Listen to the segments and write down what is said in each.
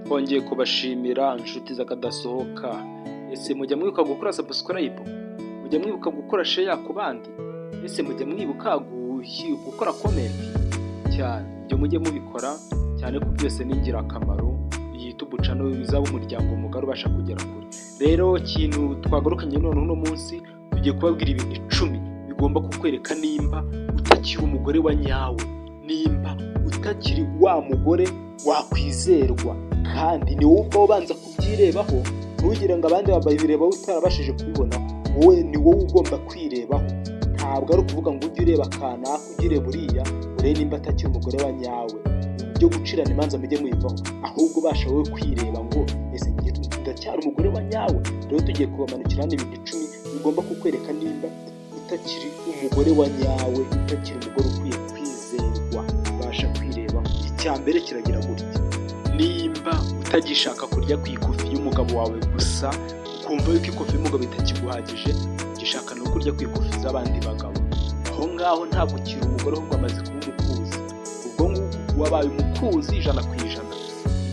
Twongeye kubashimira inshuti z'akadasohoka. Ese mujya mwibuka gukora subscribe? Mujya mwibuka gukora share ku bandi? Ese mujya mwibuka gukora comment? Cyane ibyo mujye mubikora cyane ko byose ni ingirakamaro. YouTube channel izaba umuryango mugari ubasha kugera kure. Rero kintu twagarukanye none uno munsi tugiye kubabwira ibintu 10 bigomba kukwereka nimba utakiri umugore wa nyawe, nimba utakiri wa mugore wakwizerwa, kandi ni wowe ubanza kubyirebaho. Ntugira ngo abandi babireba utarabashije kubibona, wowe ni wowe ugomba kwirebaho. Ntabwo ari ukuvuga ngo ujye ureba kanaka ugire buriya urebe nimba atakiri umugore wa nyawe, byo gucirana imanza mujye muyivaho, ahubwo ubasha wowe kwireba ngo ese ndacyari umugore wa nyawe. Rero tugiye kubamanukira n'ibintu 10 bigomba kukwereka nimba utakiri umugore wa nyawe, utakiri umugore ukwiye kwizerwa. Ubasha kwireba. Icyambere kiragira gutya: nimba utagishaka kurya ku ikofi y'umugabo wawe gusa, ukumva yuko ikofi y'umugabo itakiguhagije, ugishaka no kurya ku ikofi z'abandi bagabo, aho ngaho ntabwo ukiri umugore, ahubwo amaze kuba umukuzi. Ubwo wabaye umukuzi 100%.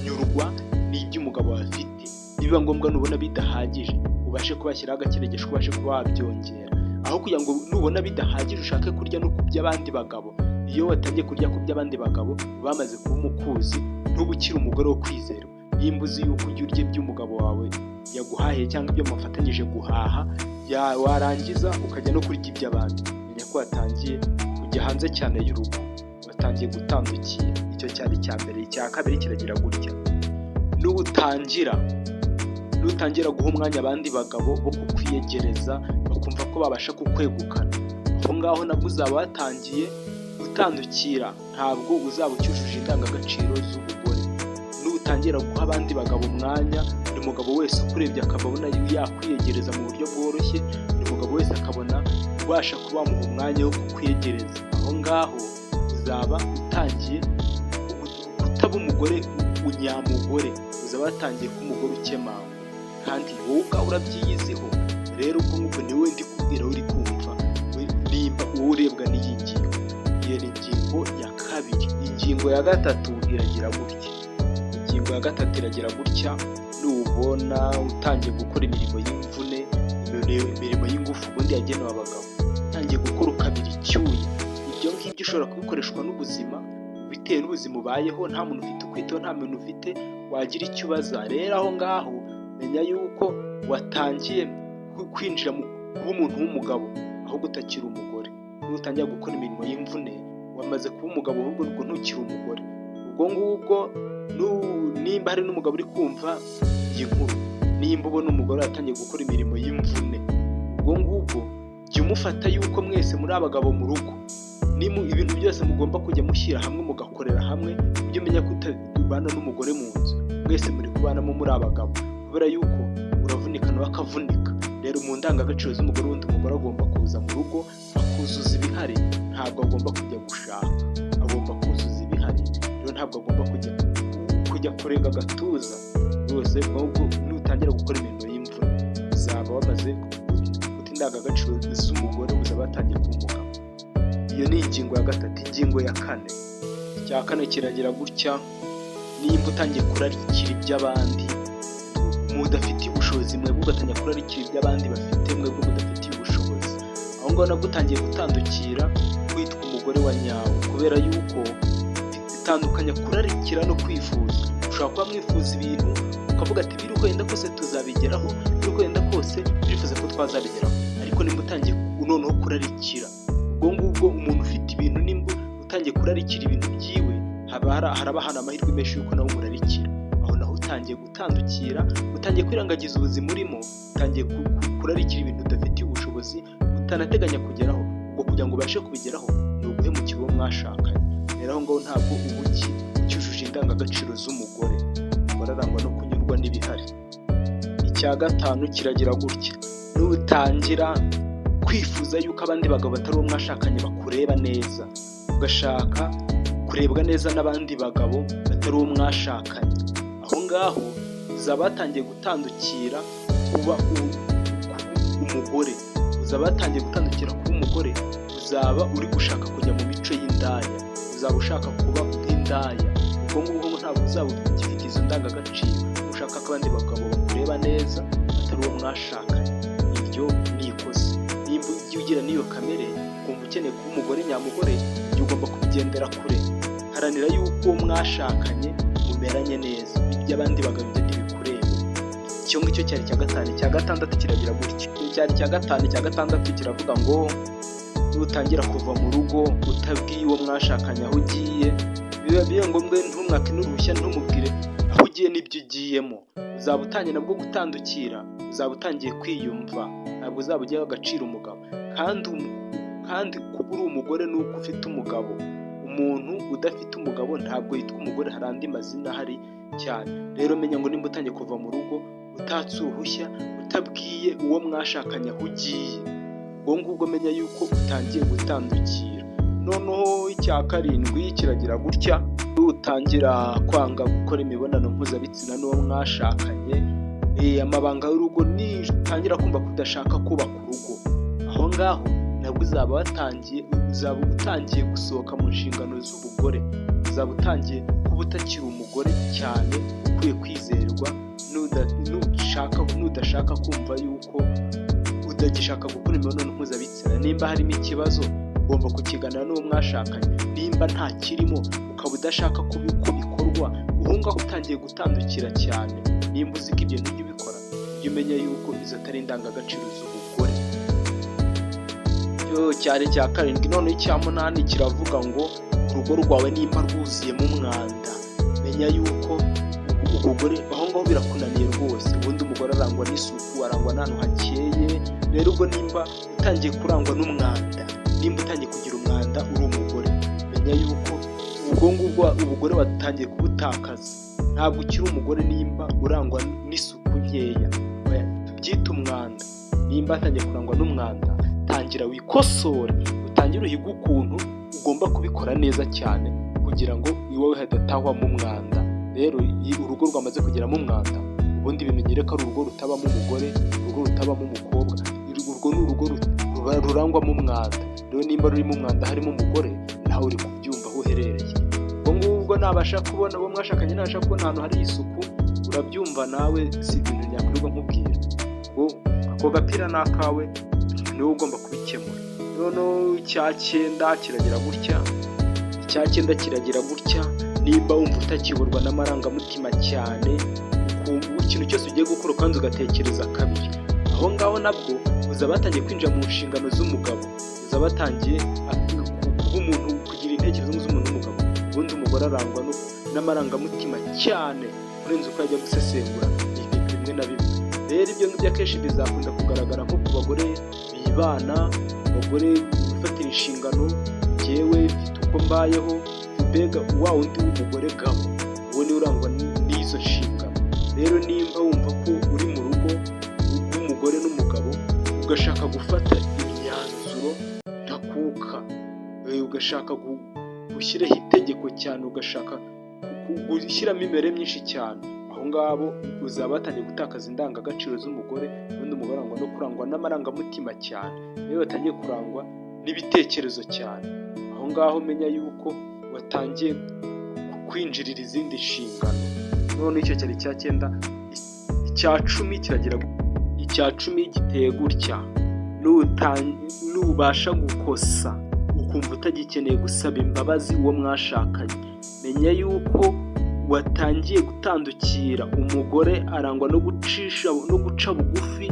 Nyurwa n'ibyo umugabo afite, nibiba ngombwa nubona bidahagije ubashe kubashyiraho agakeregesho, ubashe kuba wabyongera, aho kugira ngo nubona bidahagije ushake kurya no kuby'abandi bagabo. Iyo watangiye kurya ku by'abandi bagabo bamaze kuba umukuzi, ntubukire umugore wo kwizerwa. Nimba uzi yuko ujya urya iby'umugabo wawe yaguhahiye cyangwa ibyo mufatanyije guhaha, warangiza ukajya no kurya iby'abandi, menya ko watangiye kujya hanze cyane y'urugo, watangiye gutandukira. Icyo cyari icya mbere. Icya kabiri kiragira gutya: nutangira guha umwanya abandi bagabo bo kukwiyegereza, bakumva ko babasha kukwegukana, aho ngaho nabwo uzaba watangiye gutandukira. Ntabwo uzaba ucyujuje indangagaciro z'ubugore. Nutangira guha abandi bagabo umwanya, buri mugabo wese ukurebye akabona yakwiyegereza mu buryo bworoshye, buri mugabo wese akabona ubasha kuba mu mwanya wo kukwiyegereza, aho ngaho uzaba utangiye kutaba umugore unyamugore, uzaba watangiye ko umugore ukemangwa, kandi wowe ubwawe urabyiyiziho. Rero ubwo ngubwo ni wowe ndi kubwira, uri kumva nimba wowe urebwa n'iyi ngingo. Iyo ni ingingo ya kabiri. Ingingo ya gatatu iragira gutya: ingingo ya gatatu iragira gutya: nubona utangiye gukora imirimo y'imvune, imirimo y'ingufu ubundi yagenewe abagabo, utangiye gukora ukabira icyuya, ibyo ngibyo ushobora kubikoreshwa n'ubuzima, bitewe n'ubuzima ubayeho, nta muntu ufite ukwitaho, nta muntu ufite wagira icyo ubaza. Rero aho ngaho menya yuko watangiye kwinjira mu kuba umuntu w'umugabo, ahubwo utakiri umugore. Nutangira gukora imirimo y'imvune, wamaze kuba umugabo, ahubwo ntukiri umugore. Ubwo ngubwo nimba hari n'umugabo uri kumva iyi nkuru, nimba ubona umugore atangiye gukora imirimo y'imvune, ubwo ngubwo jya umufata yuko mwese muri abagabo mu rugo, ibintu byose mugomba kujya mushyira hamwe, mugakorera hamwe. Ujye umenya ko utabana n'umugore mu nzu, mwese muri kubanamo muri abagabo, kubera yuko uravunika nawe akavunika. Rero mu ndangagaciro z'umugore, wundi umugore agomba kuza mu rugo akuzuza ibihari, ntabwo agomba kujya gushaka, agomba kuzuza ibihari. Rero ntabwo agomba kujya kurega agatuza rwose. Ahubwo nutangira gukora imirimo y'imvune, uzaba wamaze guta indangagaciro z'umugore, uzaba watangiye kuba umugabo. Iyo ni ingingo ya gatatu. Ingingo ya kane. Icya kane kiragira gutya: nimba utangiye kurarikira iby'abandi, mudafitiye ubushobozi, mwebwe ugatangira kurarikira iby'abandi bafite, mwebwe mudafitiye ubushobozi, aho ngaho nabwo utangiye gutandukira kwitwa umugore wa nyawe, kubera yuko bitandukanya kurarikira no kwifuza. Ushobora kuba mwifuza ibintu ukavuga ati biri uko yenda kose tuzabigeraho, biri uko yenda kose turifuza ko twazabigeraho, ariko nimba utangiye noneho kurarikira, ubwo ngubwo umuntu ufite ibintu, nimba utangiye kurarikira ibintu byiwe, haraba hana amahirwe menshi yuko nawe umurarikira. Aho naho utangiye gutandukira, utangiye kwirangagiza ubuzima urimo, utangiye kurarikira ibintu udafitiye ubushobozi, utanateganya kugeraho. Ubwo kugira ngo ubashe kubigeraho ni uguhemukira uwo mwashakanye. Rero aho ngaho ntabwo uba ucyujuje indangagaciro z'umugore, bararangwa no kunyurwa n'ibihari. Icya gatanu kiragira gutya: nutangira kwifuza yuko abandi bagabo batari uwo mwashakanye bakureba neza, ugashaka kurebwa neza n'abandi bagabo batari uwo mwashakanye, aho ngaho uzaba watangiye gutandukira kuba umugore, uzaba watangiye gutandukira kuba umugore, uzaba uri gushaka kujya mu mico y'indaya, uzaba ushaka kuba nk'indaya. Ubwo ngubwo ntabwo uzaba ugifite izo ndangagaciro, ushaka ko abandi bagabo bakureba neza atari uwo mwashakanye, iryo ni ikosa. Nimba ujya ugira n'iyo kamere ukumva ukeneye kuba umugore nyamugore, ibyo ugomba kubigendera kure. Haranira yuko uwo mwashakanye mumeranye neza, iby'abandi bagabo ibyo ntibikureba. Icyo ngicyo cyari icya gatanu. Icya gatandatu kiragira gutya, cyari icya gatanu. Icya gatandatu kiravuga ngo nutangira kuva mu rugo utabwiye uwo mwashakanye aho ugiye, biba ngombwa ntumwake n'uruhushya, ntumubwire aho ugiye n'ibyo ugiyemo, uzaba utangiye nabwo gutandukira, uzaba utangiye kwiyumva, ntabwo uzaba ugiha agaciro umugabo. Kandi kuba uri umugore nuko ufite umugabo. Umuntu udafite umugabo ntabwo yitwa umugore, hari andi mazina ahari cyane. Rero menya ngo nimba utangiye kuva mu rugo utatse uruhushya, utabwiye uwo mwashakanye aho ugiye, ubwo ngubwo menya yuko utangiye gutandukira. Noneho icya karindwi kiragira gutya, utangira kwanga gukora imibonano mpuzabitsina n'uwo mwashakanye, amabanga y'urugo, utangira kumva ko udashaka kubaka urugo, aho ngaho nabwo uzaba utangiye gusohoka mu nshingano z'ubugore, uzaba utangiye kuba utakiri umugore cyane ukwiye kwizerwa, nudashaka kumva yuko utagishaka gukora imibonano mpuzabitsina. Nimba harimo ikibazo ugomba kukiganira n'uwo mwashakanye, nimba nta kirimo ukaba udashaka ko bikorwa, ubu ngaho utangiye gutandukira cyane. Nimba uzi ko ibyo ntujya ubikora, ujye umenya yuko izo atari indangagaciro z'ubugore. Cyari icya karindwi. None icya munani kiravuga ngo urugo rwawe nimba rwuzuyemo umwanda, menya yuko ubugore aho ngaho birakunaniye rwose. Ubundi umugore arangwa n'isuku, arangwa n'ahantu hakeye. Rero ubwo nimba utangiye kurangwa n'umwanda, nimba utangiye kugira umwanda uri umugore, menya yuko ubwo ngubwo ubugore watangiye kubutakaza, ntabwo ukiri umugore nimba urangwa n'isuku nkeya. Tubyita umwanda. Nimba atangiye kurangwa n'umwanda, tangira wikosore, utangire uhiga ukuntu ugomba kubikora neza cyane kugira ngo iwawe hadatahwamo umwanda. Rero urugo rwamaze kugeramo umwanda, ubundi bimenyere ko ari urugo rutabamo umugore, urugo rutabamo umukobwa, urwo ni urugo rurangwamo umwanda. Rero nimba rurimo umwanda harimo umugore, nawe uri kubyumva aho uherereye. ubwo ngubwo nabasha kubona uwo mwashakanye, nabasha kubona ahantu hari isuku, urabyumva nawe, si ibintu nyakwirirwa nkubwira. Ako gapira ni akawe, niwe ugomba kubikemura. Noneho icya cyenda kiragira gutya, nimba wumva utakiburwa n'amarangamutima cyane, ikintu cyose ugiye gukora kandi ugatekereza kabiri, aho ngaho nabwo uzaba watangiye kwinjira mu nshingano z'umugabo, uzaba watangiye kuba umuntu, kugira intekerezo z'umuntu w'umugabo. Ubundi umugore arangwa n'amarangamutima cyane kurenza uko yajya gusesengura ibintu bimwe na bimwe. Rero ibyo ngibyo akenshi bizakunda kugaragara nko ku bagore bibana, abagore bifatira inshingano, jyewe mfite uko mbayeho, mbega wa wundi w'umugore gabo, uwo niwe urangwa n'izo nshingano. Rero nimba wumva ko uri mu rugo rw'umugore n'umugabo, ugashaka gufata imyanzuro ntakuka, ugashaka gushyiraho itegeko cyane, ugashaka gushyiramo imibare myinshi cyane, aho ngabo uzaba watangiye gutakaza indangagaciro z'umugore. Ubundi umugore arangwa no kurangwa n'amarangamutima cyane, niyo watangiye kurangwa n'ibitekerezo cyane, aho ngaho menya yuko watangiye kwinjirira izindi nshingano. None icyo cyari icya cyenda. Icya cumi kiragira, icya cumi giteye gutya, nubasha gukosa ukumva utagikeneye gusaba imbabazi uwo mwashakanye, menya yuko watangiye gutandukira. Umugore arangwa no guca bugufi,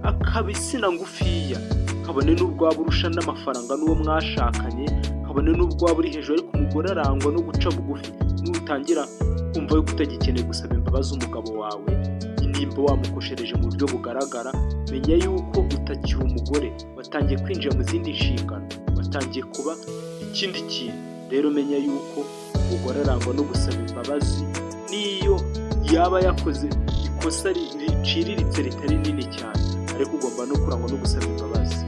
akaba insina ngufiya, kabone n'ubwo waba urusha n'amafaranga n'uwo mwashakanye, kabone n'ubwo waba uri hejuru, ariko umugore arangwa no guca bugufi. Nutangira kumva yuko utagikeneye gusaba imbabazi umugabo wawe, nimba wamukoshereje mu buryo bugaragara, menya yuko utakiri umugore, watangiye kwinjira mu zindi nshingano, watangiye kuba ikindi kintu. Rero menya yuko umugore arangwa no gusaba imbabazi, n'iyo yaba yakoze ikosa riciriritse ritari rinini cyane, ariko ugomba no kurangwa no gusaba imbabazi.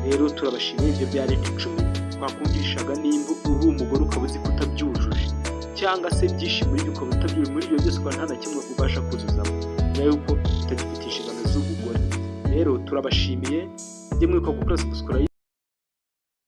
Rero turabashimiye, ibyo byari 10 twakumvishaga. Nimba uri umugore ukaba uzi ko utabyujuje, cyangwa se byinshi muri ibyo ukaba utabyujuje, muri ibyo byose ukaba nta na kimwe ubasha kuzuzamo, menya yuko utagifite inshingano z'ubugore. Rero turabashimiye, mujye mwibuka gukora subscribe